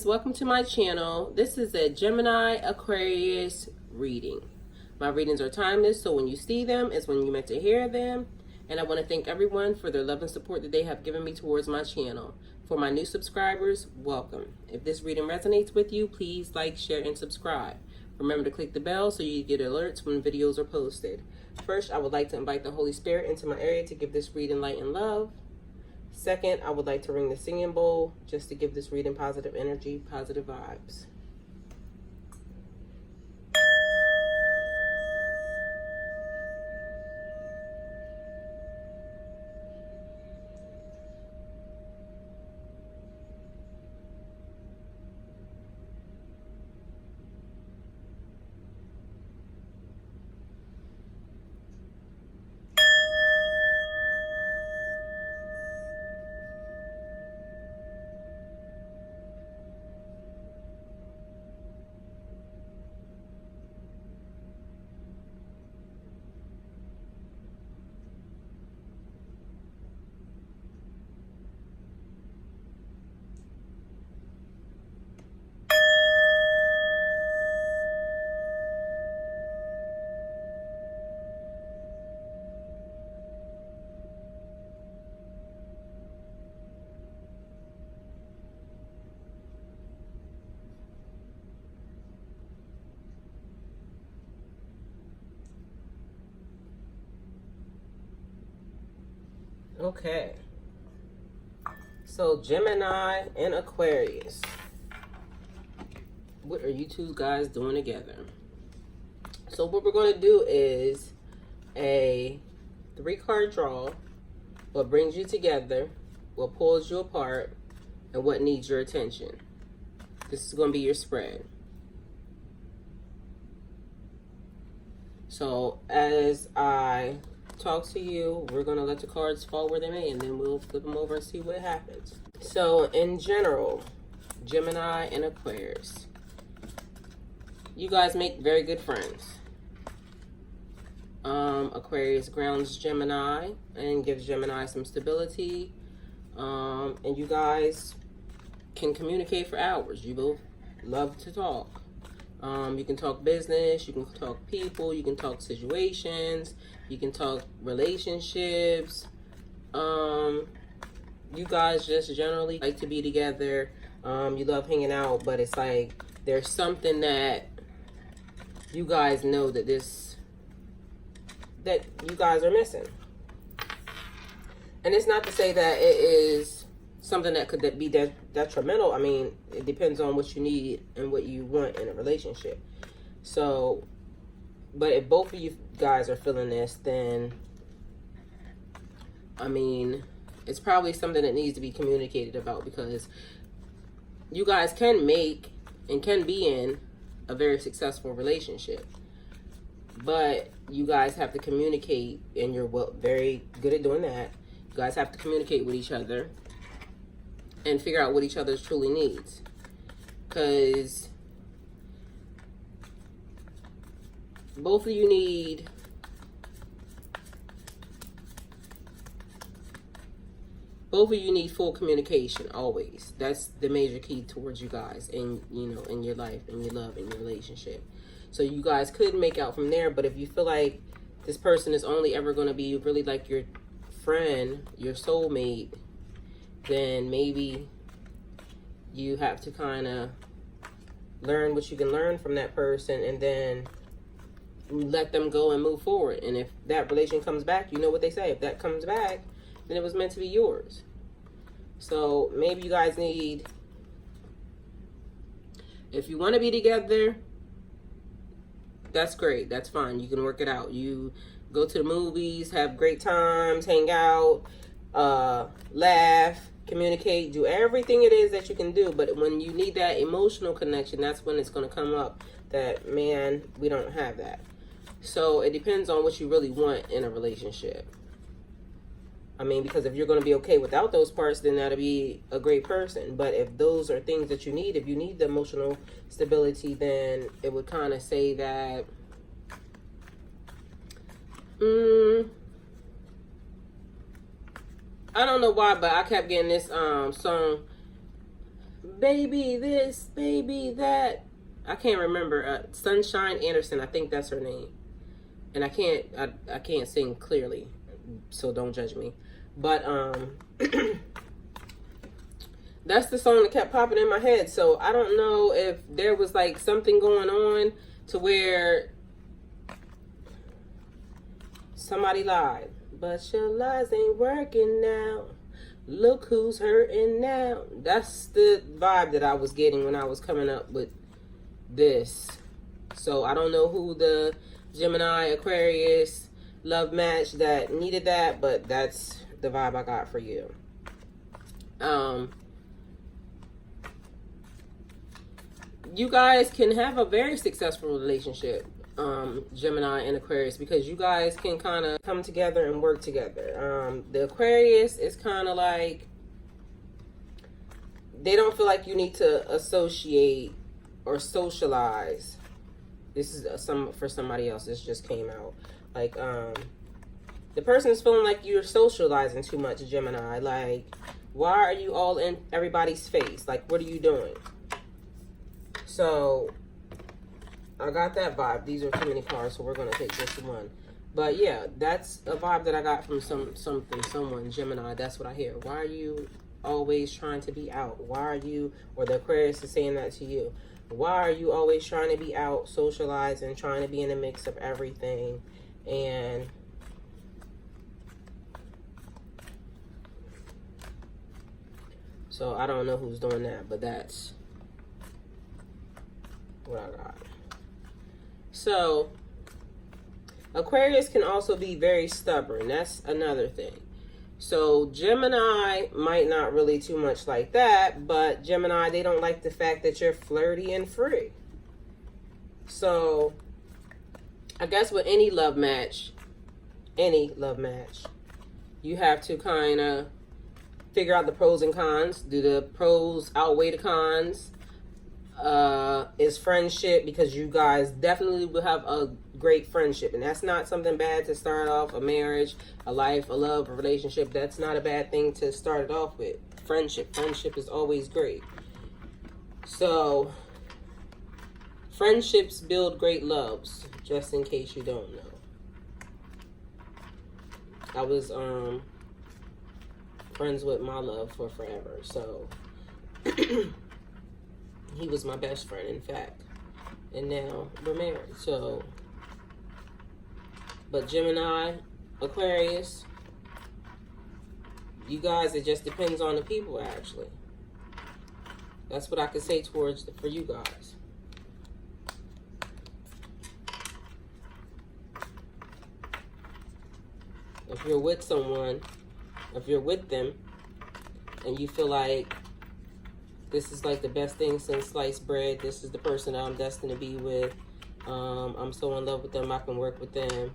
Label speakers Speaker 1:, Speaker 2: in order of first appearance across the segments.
Speaker 1: guys, welcome to my channel. This is a Gemini Aquarius reading. My readings are timeless, so when you see them, it's when you meant to hear them. And I want to thank everyone for their love and support that they have given me towards my channel. For my new subscribers, welcome. If this reading resonates with you, please like, share, and subscribe. Remember to click the bell so you get alerts when videos are posted. First, I would like to invite the Holy Spirit into my area to give this reading light and love. Second, I would like to ring the singing bowl just to give this reading positive energy, positive vibes. Okay, so Gemini and Aquarius, what are you two guys doing together? So what we're going to do is a 3-card draw. What brings you together, what pulls you apart, and what needs your attention. This is going to be your spread. So as I talk to you, we're going to let the cards fall where they may, and then we'll flip them over and see what happens. So in general, Gemini and Aquarius, you guys make very good friends. Aquarius grounds Gemini and gives Gemini some stability, and you guys can communicate for hours. You both love to talk. You can talk business, you can talk people, you can talk situations, you can talk relationships. You guys just generally like to be together. You love hanging out, but it's like there's something that you guys know that you guys are missing. And it's not to say that it is something that could be detrimental. I mean, it depends on what you need and what you want in a relationship. So, but if both of you guys are feeling this, then, I mean, it's probably something that needs to be communicated about, because you guys can make and can be in a very successful relationship. But you guys have to communicate, and you're very good at doing that. You guys have to communicate with each other and figure out what each other truly needs. Because both of you need full communication always. That's the major key towards you guys in your life, in your love, in your relationship. So you guys could make out from there, but if you feel like this person is only ever going to be really like your friend, your soulmate, then maybe you have to kind of learn what you can learn from that person, and then let them go and move forward. And if that relation comes back, you know what they say, if that comes back, then it was meant to be yours. So maybe you guys need, if you want to be together, that's great, that's fine, you can work it out. You go to the movies, have great times, hang out, laugh, communicate, do everything it is that you can do. But when you need that emotional connection, that's when it's going to come up that, man, we don't have that. So it depends on what you really want in a relationship. I mean, because if you're going to be okay without those parts, then that'll be a great person. But if those are things that you need, if you need the emotional stability, then it would kind of say that, I don't know why, but I kept getting this song baby this, baby that. I can't remember. Sunshine Anderson, I think that's her name. And I can't sing clearly, so don't judge me. But that's the song that kept popping in my head. So I don't know if there was like something going on to where somebody lied. But your lies ain't working now. Look who's hurting now. That's the vibe that I was getting when I was coming up with this. So I don't know who the Gemini, Aquarius, love match that needed that, but that's the vibe I got for you. You guys can have a very successful relationship, Gemini and Aquarius, because you guys can kind of come together and work together. The Aquarius is kind of like, they don't feel like you need to associate or socialize. This is for somebody else. This just came out. Like, the person's feeling like you're socializing too much, Gemini. Like, why are you all in everybody's face? Like, what are you doing? So, I got that vibe. These are too many cards, so we're going to take this one. But, yeah, that's a vibe that I got from someone, Gemini. That's what I hear. Why are you always trying to be out? Why are you, or the Aquarius is saying that to you. Why are you always trying to be out, socializing, trying to be in the mix of everything? And so I don't know who's doing that, but that's what I got. So Aquarius can also be very stubborn. That's another thing. So Gemini might not really too much like that, but Gemini, they don't like the fact that you're flirty and free. So I guess with any love match, you have to kind of figure out the pros and cons. Do the pros outweigh the cons? Is friendship, because you guys definitely will have a great friendship, and that's not something bad to start off a marriage, a life, a love, a relationship. That's not a bad thing to start it off with. Friendship is always great. So friendships build great loves, just in case you don't know. I was friends with my love for forever, so he was my best friend, in fact. And now we're married. So, but Gemini, Aquarius, you guys, it just depends on the people, actually. That's what I could say for you guys. If you're with someone, if you're with them, and you feel like this is like the best thing since sliced bread, this is the person that I'm destined to be with, I'm so in love with them, I can work with them,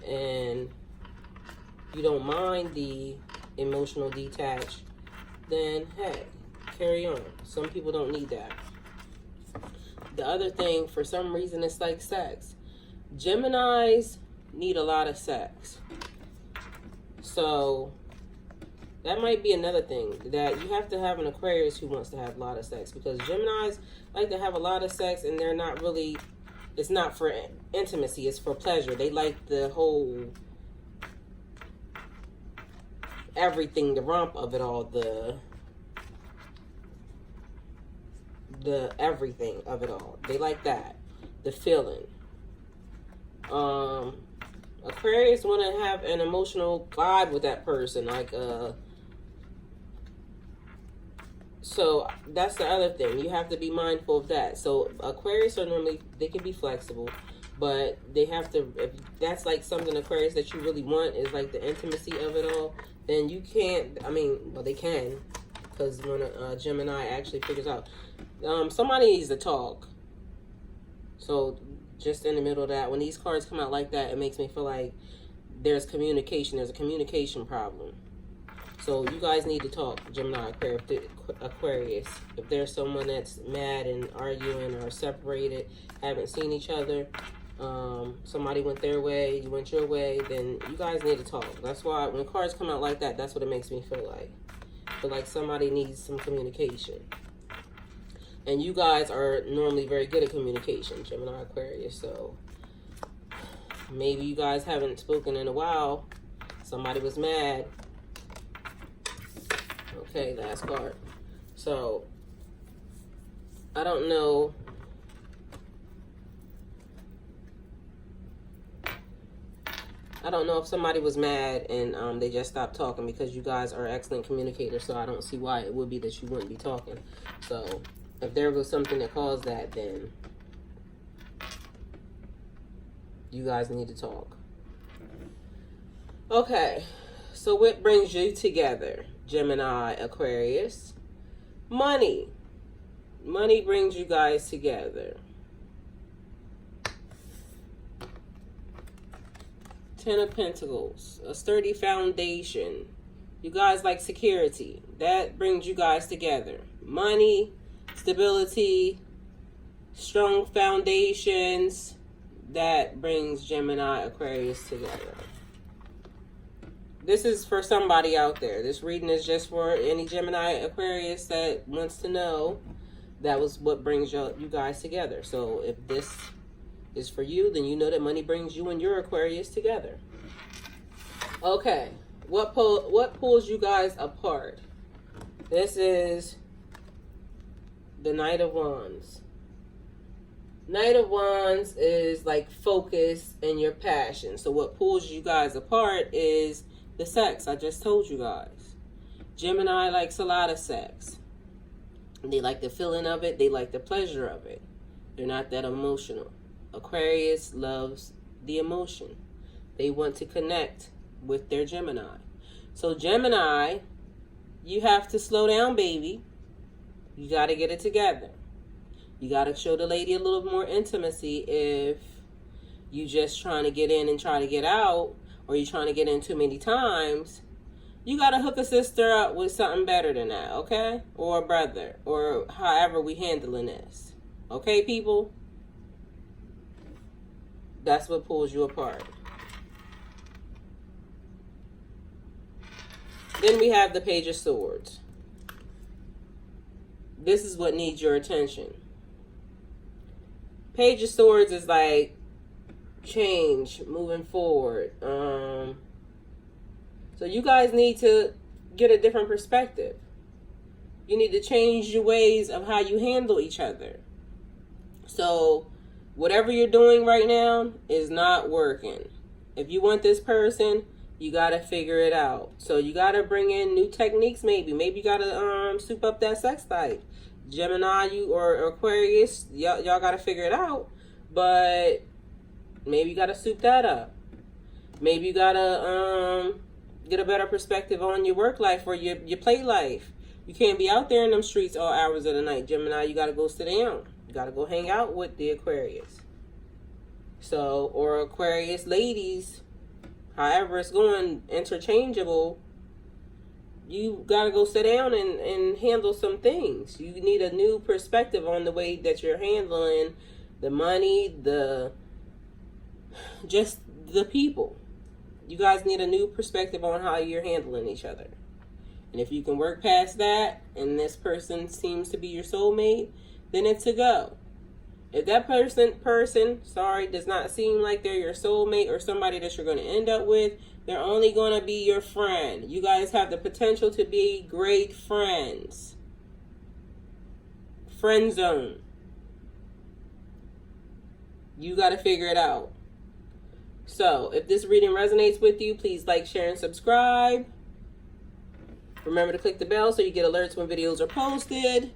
Speaker 1: and you don't mind the emotional detach, then hey, carry on. Some people don't need that. The other thing, for some reason, it's like sex. Geminis need a lot of sex. So that might be another thing, that you have to have an Aquarius who wants to have a lot of sex, because Geminis like to have a lot of sex, and they're not really, it's not for intimacy, it's for pleasure. They like the whole everything, the romp of it all, the everything of it all. They like that, the feeling. Aquarius want to have an emotional vibe with that person, like so that's the other thing. You have to be mindful of that. So Aquarius are normally, they can be flexible, but they have to, if that's like something Aquarius that you really want is like the intimacy of it all, then you can't, I mean, well, they can, because when a Gemini actually figures out, somebody needs to talk. So just in the middle of that, when these cards come out like that, it makes me feel like there's communication, there's a communication problem. So you guys need to talk, Gemini, Aquarius. If there's someone that's mad and arguing or separated, haven't seen each other, somebody went their way, you went your way, then you guys need to talk. That's why when cards come out like that, that's what it makes me feel like. I feel like somebody needs some communication. And you guys are normally very good at communication, Gemini, Aquarius. So maybe you guys haven't spoken in a while. Somebody was mad. Okay, last card. So I don't know. I don't know if somebody was mad and they just stopped talking, because you guys are excellent communicators, so I don't see why it would be that you wouldn't be talking. So if there was something that caused that, then you guys need to talk. Okay, so what brings you together, Gemini, Aquarius? Money. Money brings you guys together. 10 of Pentacles, a sturdy foundation. You guys like security. That brings you guys together. Money, stability, strong foundations. That brings Gemini, Aquarius together. This is for somebody out there. This reading is just for any Gemini, Aquarius that wants to know. That was what brings you guys together. So if this is for you, then you know that money brings you and your Aquarius together. Okay, what pulls you guys apart? This is the Knight of Wands. Knight of Wands is like focus and your passion. So what pulls you guys apart is the sex. I just told you guys. Gemini likes a lot of sex. They like the feeling of it. They like the pleasure of it. They're not that emotional. Aquarius loves the emotion. They want to connect with their Gemini. So Gemini, you have to slow down, baby. You got to get it together. You got to show the lady a little more intimacy. If you just trying to get in and try to get out, or you trying to get in too many times, you got to hook a sister up with something better than that, okay? Or a brother, or however we handling this. Okay, people? That's what pulls you apart. Then we have the Page of Swords. This is what needs your attention. Page of Swords is like change, moving forward. So you guys need to get a different perspective. You need to change your ways of how you handle each other. So whatever you're doing right now is not working. If you want this person, you got to figure it out. So you got to bring in new techniques maybe. Maybe you got to soup up that sex life. Gemini, you or Aquarius, y'all got to figure it out. But maybe you got to soup that up. Maybe you got to get a better perspective on your work life or your play life. You can't be out there in them streets all hours of the night, Gemini. You got to go sit down. You got to go hang out with the Aquarius. So, or Aquarius ladies, however it's going, interchangeable, you got to go sit down and handle some things. You need a new perspective on the way that you're handling the money, just the people. You guys need a new perspective on how you're handling each other. And if you can work past that and this person seems to be your soulmate, then it's a go. If that person, does not seem like they're your soulmate or somebody that you're going to end up with, they're only going to be your friend. You guys have the potential to be great friends. Friend zone. You got to figure it out. So, if this reading resonates with you, please like, share, and subscribe. Remember to click the bell so you get alerts when videos are posted.